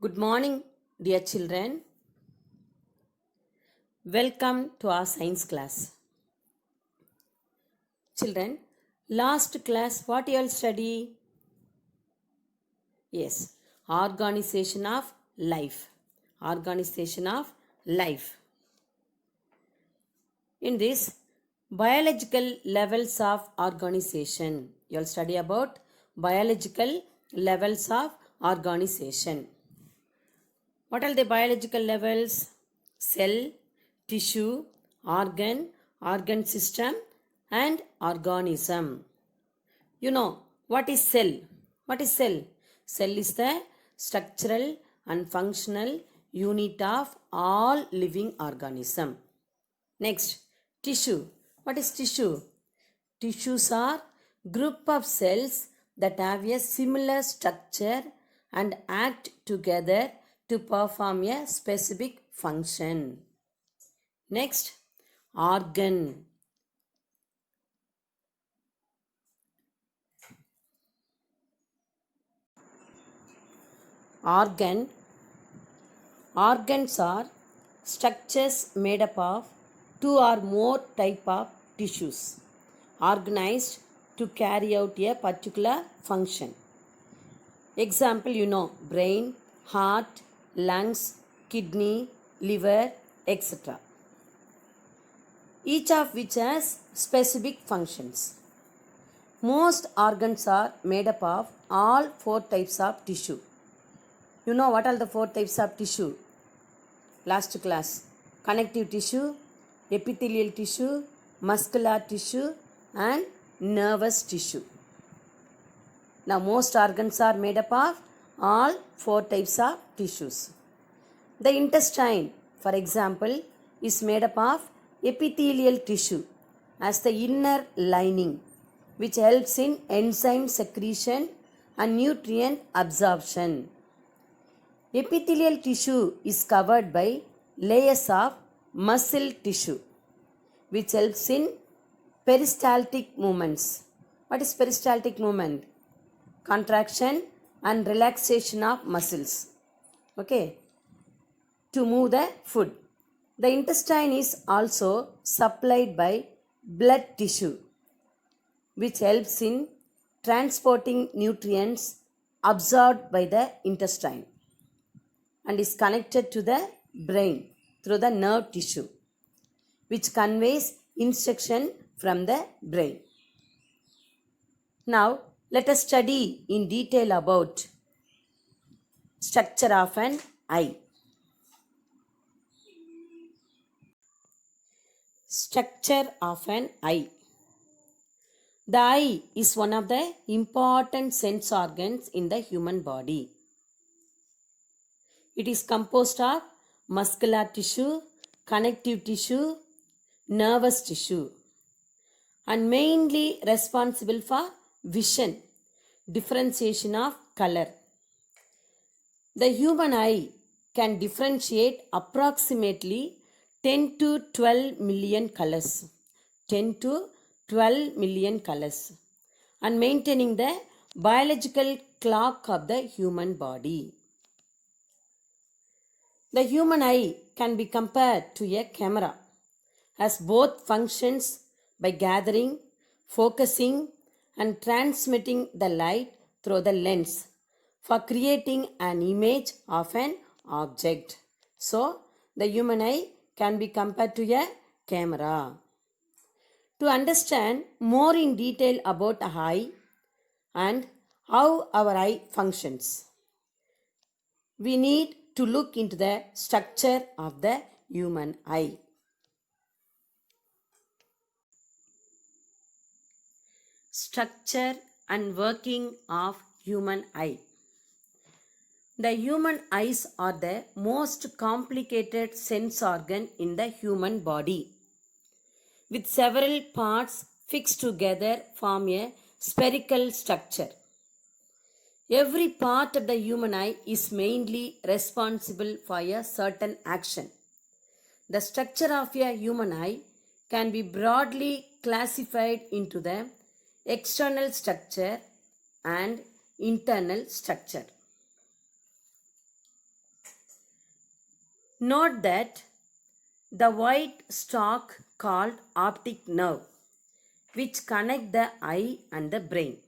Good morning, dear children. Welcome to our science class. Children, last class, what you all study? Yes, organization of life. Organization of life. In this, biological levels of organization. You all study about biological levels of organization. What are the biological levels? Cell, tissue, organ system, and organism. You know what is cell? What is cell? Cell is the structural and functional unit of all living organism. Next, tissue. What is tissue? Tissues are group of cells that have a similar structure and act together to perform a specific function. Next, organ. Organ. Organs are structures made up of two or more type of tissues organized to carry out a particular function. Example, brain, heart, lungs, kidney, liver, etc. Each of which has specific functions. Most organs are made up of all four types of tissue. You know what are the four types of tissue? Last class. Connective tissue, epithelial tissue, muscular tissue, and nervous tissue. Now, most organs are made up of all four types of tissues. The intestine, for example, is made up of epithelial tissue as the inner lining, which helps in enzyme secretion and nutrient absorption. Epithelial tissue is covered by layers of muscle tissue, which helps in peristaltic movements. What is peristaltic movement? Contraction and relaxation of muscles. Okay. To move the food. The intestine is also supplied by blood tissue, which helps in transporting nutrients absorbed by the intestine and is connected to the brain through the nerve tissue, which conveys instruction from the brain. Now, let us study in detail about structure of an eye. Structure of an eye. The eye is one of the important sense organs in the human body. It is composed of muscular tissue, connective tissue, nervous tissue, and mainly responsible for vision, differentiation of color. The human eye can differentiate approximately 10 to 12 million colors. 10 to 12 million colors, and maintaining the biological clock of the human body. The human eye can be compared to a camera, as both functions by gathering, focusing, and transmitting the light through the lens for creating an image of an object. So, the human eye can be compared to a camera. To understand more in detail about the eye and how our eye functions, we need to look into the structure of the human eye. Structure and working of human eye. The human eyes are the most complicated sense organ in the human body, with several parts fixed together form a spherical structure. Every part of the human eye is mainly responsible for a certain action. The structure of a human eye can be broadly classified into the external structure and internal structure. Note that the white stalk called optic nerve, which connect the eye and the brain.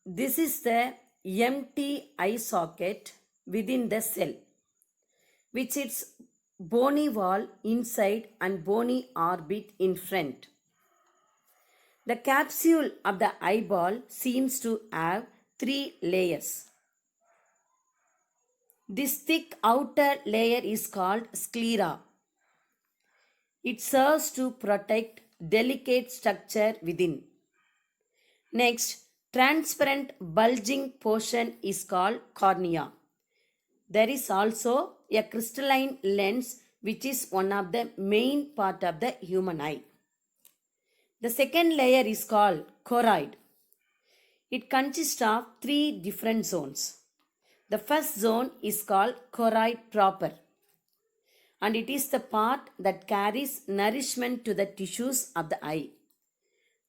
This is the empty eye socket within the cell, which its bony wall inside and bony orbit in front. The capsule of the eyeball seems to have three layers. This thick outer layer is called sclera. It serves to protect delicate structure within. Next, transparent bulging portion is called cornea. There is also a crystalline lens which is one of the main part of the human eye. The second layer is called choroid. It consists of three different zones. The first zone is called choroid proper, and it is the part that carries nourishment to the tissues of the eye.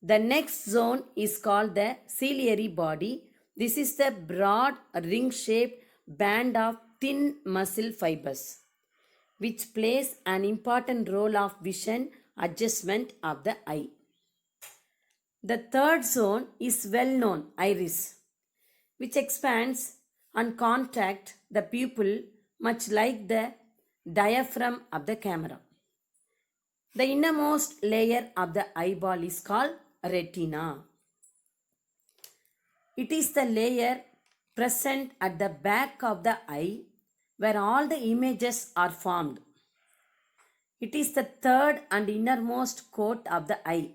The next zone is called the ciliary body. This is the broad ring-shaped band of thin muscle fibers, which plays an important role of vision adjustment of the eye. The third zone is well known, iris, which expands and contracts the pupil much like the diaphragm of the camera. The innermost layer of the eyeball is called retina. It is the layer present at the back of the eye where all the images are formed. It is the third and innermost coat of the eye,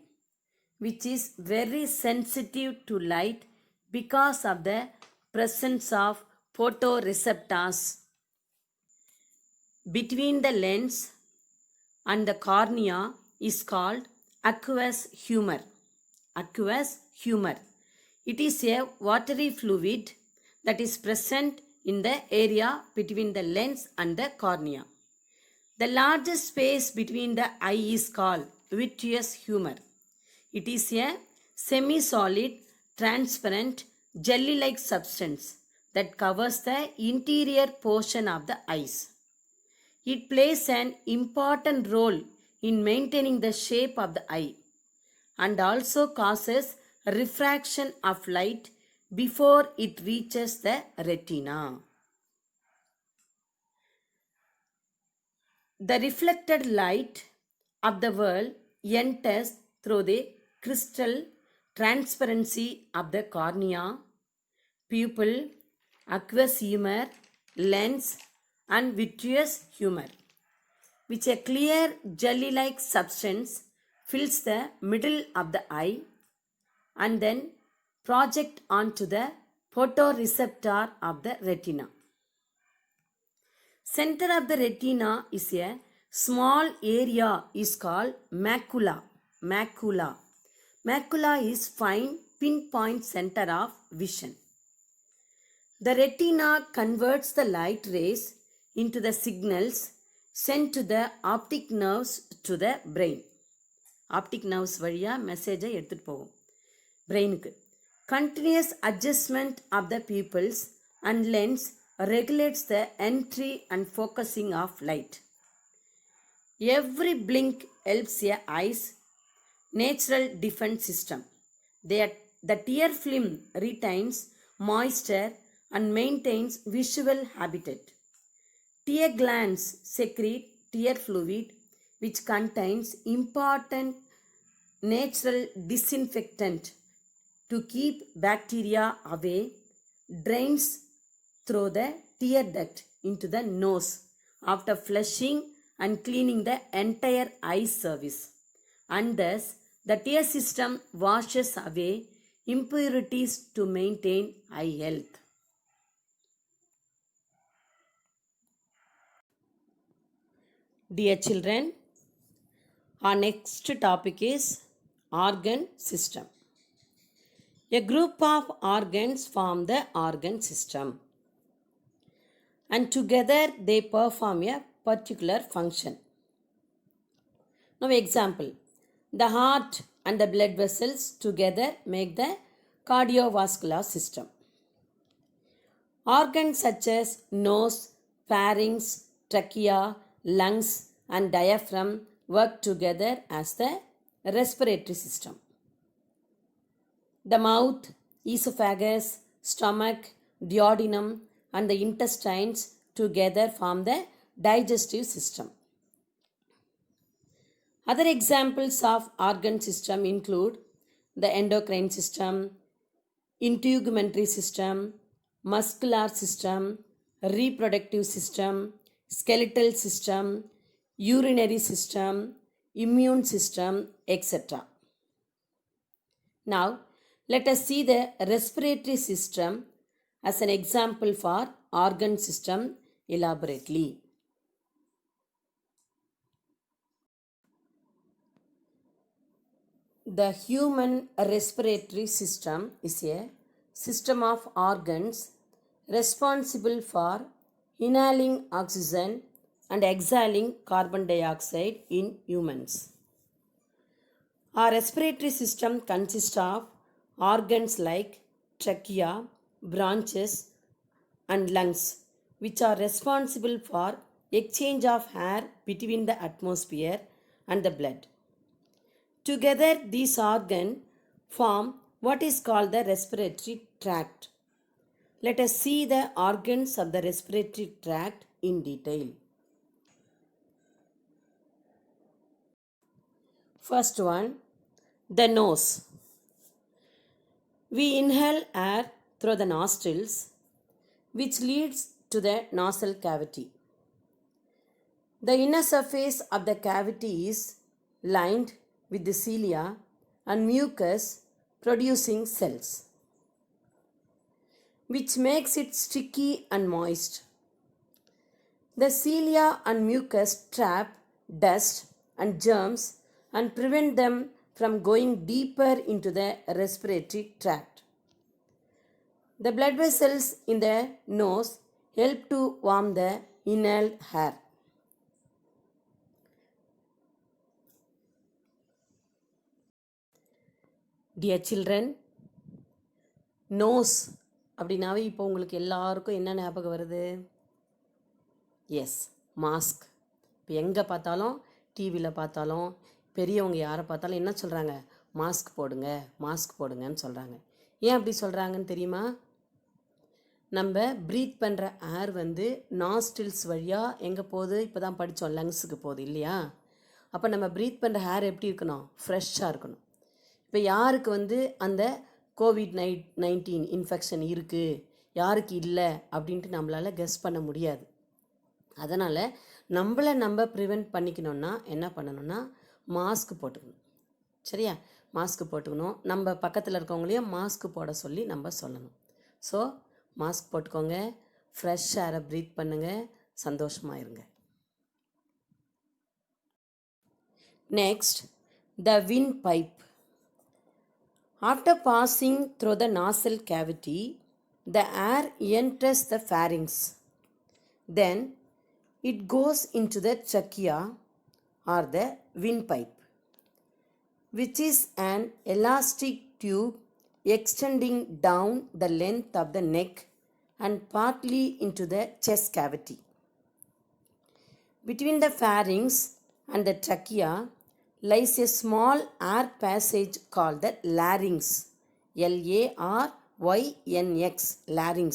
which is very sensitive to light because of the presence of photoreceptors. Between the lens and the cornea is called aqueous humor. Aqueous humor. It is a watery fluid that is present in the area between the lens and the cornea. The largest space between the eye is called vitreous humor. It is a semi-solid, transparent, jelly-like substance that covers the interior portion of the eyes. It plays an important role in maintaining the shape of the eye and also causes refraction of light before it reaches the retina. The reflected light of the world enters through the crystal transparency of the cornea, pupil, aqueous humor, lens, and vitreous humor, which a clear jelly-like substance fills the middle of the eye and then project onto the photoreceptor of the retina. Center of the retina is a small area is called macula. Macula. Macula is fine pinpoint center of vision. The retina converts the light rays into the signals sent to the optic nerves to the brain. Optic nerves வழியா மெசேஜை எடுத்துட்டு போகும் பிரெயினுக்கு. Continuous adjustment of the pupils and lens regulates the entry and focusing of light. Every blink helps a eye's natural defense system. The tear film retains moisture and maintains visual habitat. Tear glands secrete tear fluid, which contains important natural disinfectant to keep bacteria away, drains through the tear duct into the nose after flushing and cleaning the entire eye surface. And thus, the tear system washes away impurities to maintain eye health. Dear children, our next topic is organ system. A group of organs form the organ system, and together they perform a particular function. Now example, the heart and the blood vessels together make the cardiovascular system. Organs such as nose, pharynx, trachea, lungs, and diaphragm work together as the respiratory system. The mouth, esophagus, stomach, duodenum, and the intestines together form the digestive system. Other examples of organ system include the endocrine system, integumentary system, muscular system, reproductive system, skeletal system, urinary system, immune system, etc. Now, let us see the respiratory system as an example for organ system elaborately. The human respiratory system is a system of organs responsible for inhaling oxygen and exhaling carbon dioxide in humans. Our respiratory system consists of organs like trachea, bronchus, and lungs, which are responsible for exchange of air between the atmosphere and the blood. Together, these organs form what is called the respiratory tract. Let us see the organs of the respiratory tract in detail. First one, the nose. We inhale air through the nostrils, which leads to the nasal cavity. The inner surface of the cavity is lined with the cilia and mucus producing cells, which makes it sticky and moist. The cilia and mucus trap dust and germs and prevent them from going deeper into the respiratory tract. The blood vessels in the nose help to warm the inhaled air. Dear children, nose அப்படின்னாவே இப்போ உங்களுக்கு எல்லாருக்கும் என்ன ஞாபகம் வருது? Yes, mask. இப்போ எங்கே பார்த்தாலும், டிவியில் பார்த்தாலும், பெரியவங்க யாரை பார்த்தாலும் என்ன சொல்கிறாங்க? மாஸ்க் போடுங்க, மாஸ்க் போடுங்கன்னு சொல்கிறாங்க. ஏன் அப்படி சொல்கிறாங்கன்னு தெரியுமா? நம்ம ப்ரீத் பண்ணுற ஏர் வந்து நாஸ்ட்ரில்ஸ் வழியாக எங்கே போகுது? இப்போ தான் படித்தோம், லங்ஸுக்கு போகுது இல்லையா? அப்போ நம்ம ப்ரீத் பண்ணுற ஏர் எப்படி இருக்கணும்? ஃப்ரெஷ்ஷாக இருக்கணும். இப்போ யாருக்கு வந்து அந்த COVID-19 இன்ஃபெக்ஷன் இருக்குது, யாருக்கு இல்லை அப்படின்ட்டு நம்மளால் கெஸ் பண்ண முடியாது. அதனால் நம்மளை நம்ம ப்ரிவெண்ட் பண்ணிக்கணுன்னா என்ன பண்ணணும்னா மாஸ்க் போட்டுக்கணும். சரியா? மாஸ்க் போட்டுக்கணும். நம்ம பக்கத்தில் இருக்கவங்களையும் மாஸ்க் போட சொல்லி நம்ம சொல்லணும். ஸோ மாஸ்க் போட்டுக்கோங்க, ஃப்ரெஷ் ஏரை ப்ரீத் பண்ணுங்கள், சந்தோஷமாக இருங்க. Next, the wind pipe. After passing through the nasal cavity, the air enters the pharynx. Then it goes into the trachea or the windpipe, which is an elastic tube extending down the length of the neck and partly into the chest cavity. Between the pharynx and the trachea lies a small air passage called the larynx, L-A-R-Y-N-X, larynx,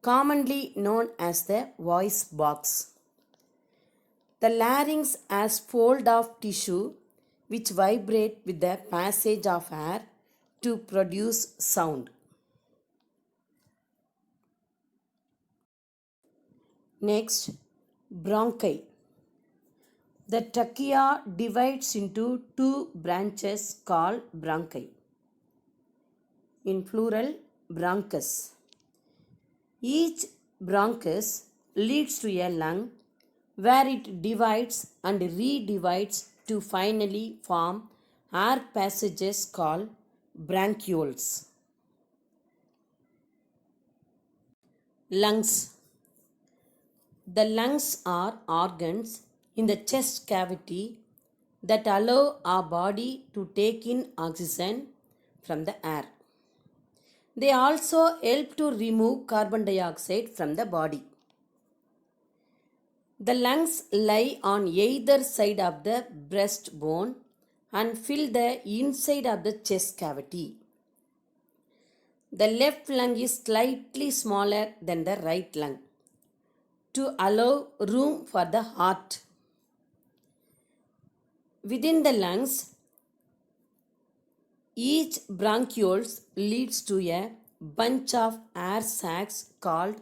commonly known as the voice box. The larynx has fold of tissue which vibrate with the passage of air to produce sound. Next, bronchi. The trachea divides into two branches called bronchi. In plural, bronchus. Each bronchus leads to a lung where it divides and redivides to finally form air passages called bronchioles. Lungs. The lungs are organs in the chest cavity that allow our body to take in oxygen from the air. They also help to remove carbon dioxide from the body. The lungs lie on either side of the breastbone and fill the inside of the chest cavity. The left lung is slightly smaller than the right lung to allow room for the heart. Within the lungs, each bronchioles leads to a bunch of air sacs called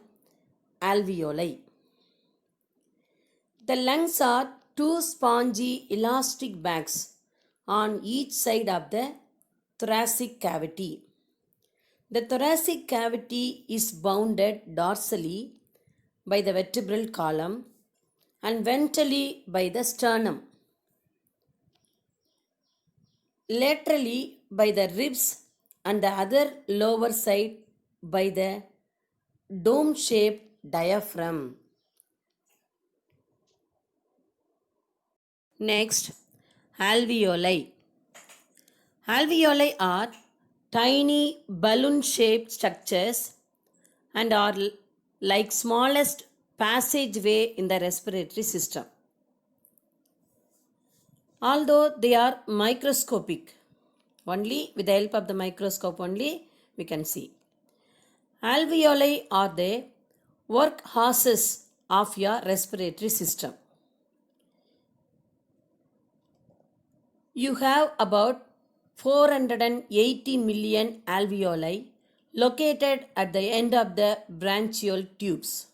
alveoli. The lungs are two spongy elastic bags on each side of the thoracic cavity. The thoracic cavity is bounded dorsally by the vertebral column and ventrally by the sternum, laterally by the ribs, and the other lower side by the dome-shaped diaphragm. Next, alveoli. Alveoli are tiny balloon-shaped structures and are like smallest passageway in the respiratory system. Although they are microscopic, only with the help of the microscope only we can see. Alveoli are the workhorses of your respiratory system. You have about 480 million alveoli located at the end of the branchial tubes.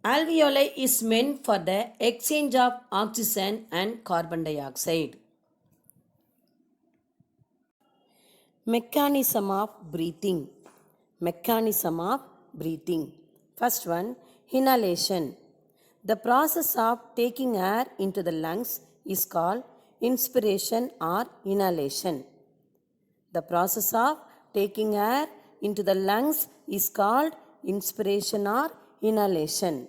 Alveoli is meant for the exchange of oxygen and carbon dioxide. Mechanism of breathing. Mechanism of breathing. First one, inhalation. The process of taking air into the lungs is called inspiration or inhalation. The process of taking air into the lungs is called inspiration or inhalation.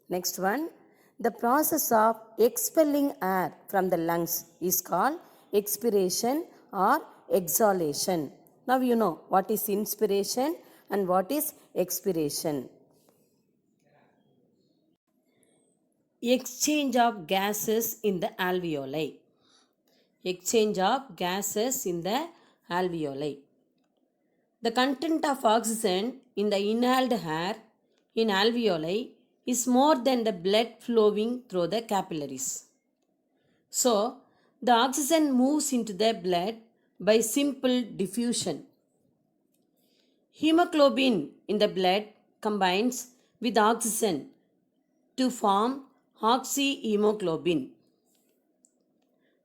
Next one, the process of expelling air from the lungs is called expiration or exhalation. Now you know what is inspiration and what is expiration. Exchange of gases in the alveoli. Exchange of gases in the alveoli. The content of oxygen in the inhaled air in alveoli is more than the blood flowing through the capillaries. So, the oxygen moves into the blood by simple diffusion. Hemoglobin in the blood combines with oxygen to form oxyhemoglobin.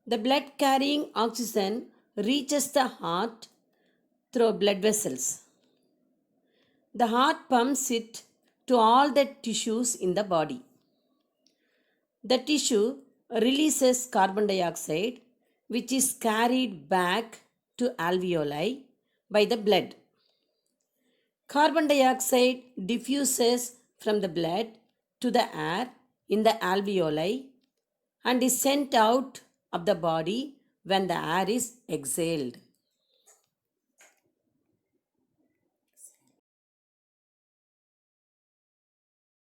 The blood carrying oxygen reaches the heart through blood vessels. The heart pumps it to all the tissues in the body. The tissue releases carbon dioxide, which is carried back to alveoli by the blood. Carbon dioxide diffuses from the blood to the air in the alveoli and is sent out of the body when the air is exhaled.